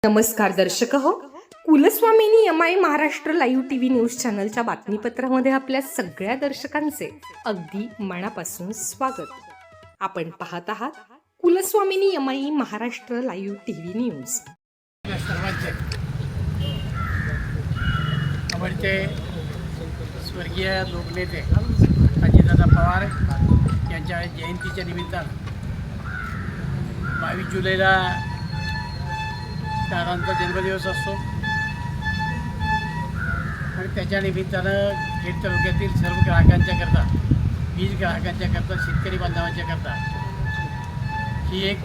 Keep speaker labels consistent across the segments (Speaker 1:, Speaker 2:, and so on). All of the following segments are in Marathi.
Speaker 1: नमस्कार दर्शक हो, Kulswamini MI Maharashtra live TV news चॅनलच्या बातमीपत्रामध्ये आपल्या सगळ्या दर्शकांचे अगदी मनापासून स्वागत. आपण पाहत आहात Kulswamini MI Maharashtra live TV news.
Speaker 2: सर्वांचे आवडते स्वर्गीय लोकनेते अजितदादा पवार यांच्या जयंतीच्या निमित्तानं 22 जुलैला दादांचा जन्मदिवस असतो आणि त्याच्या निमित्तानं खेड तालुक्यातील सर्व ग्राहकांच्या करता, वीज ग्राहकांच्या करता, शेतकरी बांधवांच्या करता ही एक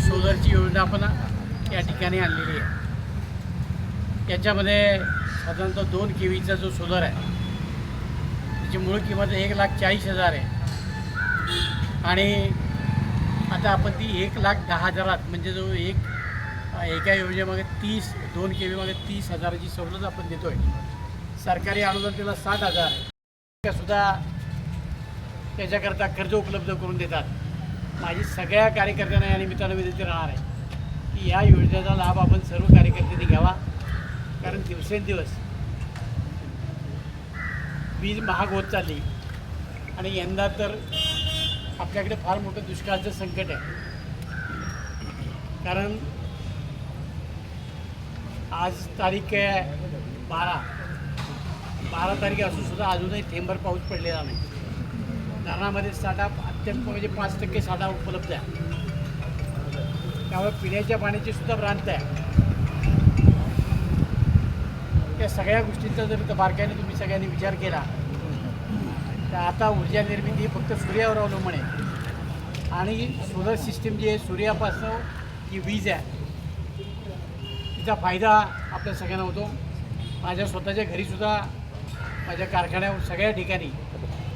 Speaker 2: सोलरची योजना आपण या ठिकाणी आणलेली आहे. याच्यामध्ये साधारणतः 2 KVचा जो सोलर आहे त्याची मूळ किंमत 1,40,000 आहे आणि आता आपण ती 1,10,000 म्हणजे जो एका योजनेमागे 2 KV मागे 30,000ची सवलत आपण देतो आहे. सरकारी अनुदान त्याला 60,000 आहे. त्यासुद्धा त्याच्याकरता कर्ज उपलब्ध करून देतात. माझी सगळ्या कार्यकर्त्यांना या निमित्तानं विनंती राहणार आहे की या योजनेचा लाभ आपण सर्व कार्यकर्त्यांनी घ्यावा, कारण दिवसेंदिवस वीज महाग होत चालली आणि यंदा तर आपल्याकडे फार मोठं दुष्काळाचं संकट आहे. कारण आज तारीख आहे 12 तारीख असून सुद्धा अजूनही थेंबर पाऊस पडलेला नाही. धरणामध्ये साठा अत्यल्प म्हणजे 5% साठा उपलब्ध आहे. त्यामुळे पिण्याच्या पाण्याची सुद्धा भ्रांत आहे. त्या सगळ्या गोष्टींचा जर बारकाईने तुम्ही सगळ्यांनी विचार केला तर आता ऊर्जा निर्मिती फक्त सूर्यावर अवलंबून आहे आणि सोलर सिस्टीम जी आहे, सूर्यापासून जी वीज आहे तिचा फायदा आपल्या सगळ्यांना होतो. माझ्या स्वतःच्या घरीसुद्धा, माझ्या कारखान्यावर सगळ्या ठिकाणी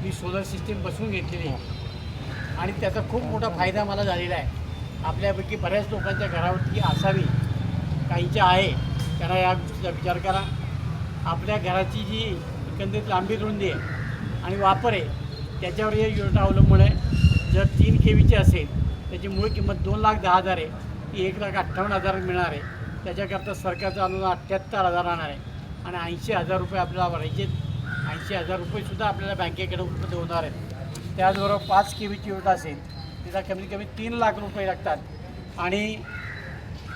Speaker 2: मी सोलर सिस्टीम बसवून घेतलेली आहे आणि त्याचा खूप मोठा फायदा मला झालेला आहे. आपल्यापैकी बऱ्याच लोकांच्या घरावरती असावी, काहींच्या आहे, त्यांना या गोष्टीचा विचार करा. आपल्या घराची जी एकंदरीत लांबी रुंदी आहे आणि वापर आहे त्याच्यावर ही योजना अवलंबून आहे. जर 3 KVची असेल त्याची मूळ किंमत 2,10,000 आहे, ती 1,58,000 मिळणार आहे. त्याच्याकरता सरकारचं अनुदान 78,000 राहणार आहे आणि 80,000 रुपये आपल्याला भरायचे. 80,000 रुपयेसुद्धा आपल्याला बँकेकडे उपलब्ध होणार आहेत. त्याचबरोबर 5 KVची योजना असेल तिला कमीत कमी 3 लाख रुपये लागतात आणि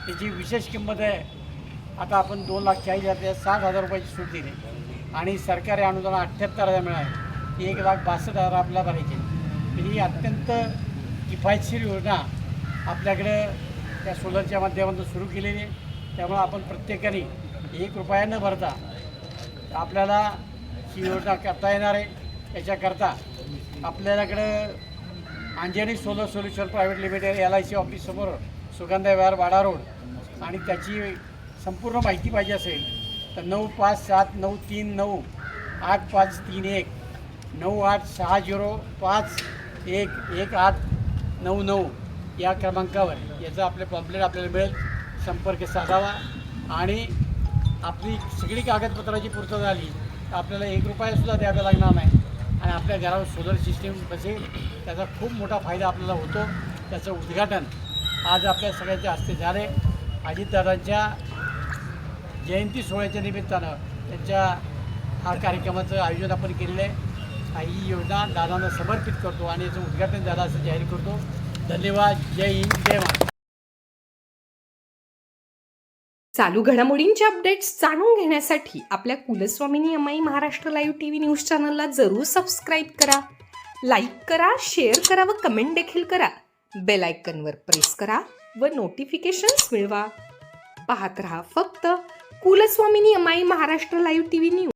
Speaker 2: त्याची विशेष किंमत आहे. आता आपण 2,40,000 60,000 रुपयाची सूट दिली आणि सरकारी अनुदान 78,000 मिळाले. 1,62,000 आपल्याला भरायचे. ही अत्यंत किफायतशीर योजना आपल्याकडे त्या सोलरच्या माध्यमातून सुरू केलेली आहे. त्यामुळं आपण प्रत्येकाने 1 रुपया न भरता आपल्याला ही योजना करता येणार आहे. याच्याकरता आपल्याकडं Anjani solar solution private limited LIC ऑफिससमोर सुगंधा विहार वाडा रोड आणि त्याची संपूर्ण माहिती पाहिजे असेल तर 9579398531 9860511899 या क्रमांकावर याचा आपले पॉम्पलेट आपल्याला मिळेल. संपर्क साधावा आणि आपली सगळी कागदपत्राची पूर्तता झाली तर आपल्याला 1 रुपयासुद्धा द्यावा लागणार नाही आणि आपल्या घरावर सोलर सिस्टीम बसेल. त्याचा खूप मोठा फायदा आपल्याला होतो. त्याचं उद्घाटन आज आपल्या सगळ्यांच्या हस्ते झाले. अजितदादांच्या जयंती सोहळ्याच्या निमित्तानं त्यांच्या हा कार्यक्रमाचं आयोजन आपण केलेलं आहे. ही योजना दादांना समर्पित करतो आणि याचं उद्घाटन झालं असं जाहीर करतो. धन्यवाद. जय हिंद, जय महाराष्ट्र.
Speaker 1: चालू घडामोडींचे अपडेट्स जाणून घेण्यासाठी आपल्या Kulswamini MI Maharashtra live TV news चॅनलला जरूर सबस्क्राईब करा, लाईक करा, शेअर करा व कमेंट देखील करा. बेल आयकॉनवर प्रेस करा व नोटिफिकेशन्स मिळवा. पाहत रहा फक्त Kulswamini MI Maharashtra live TV news.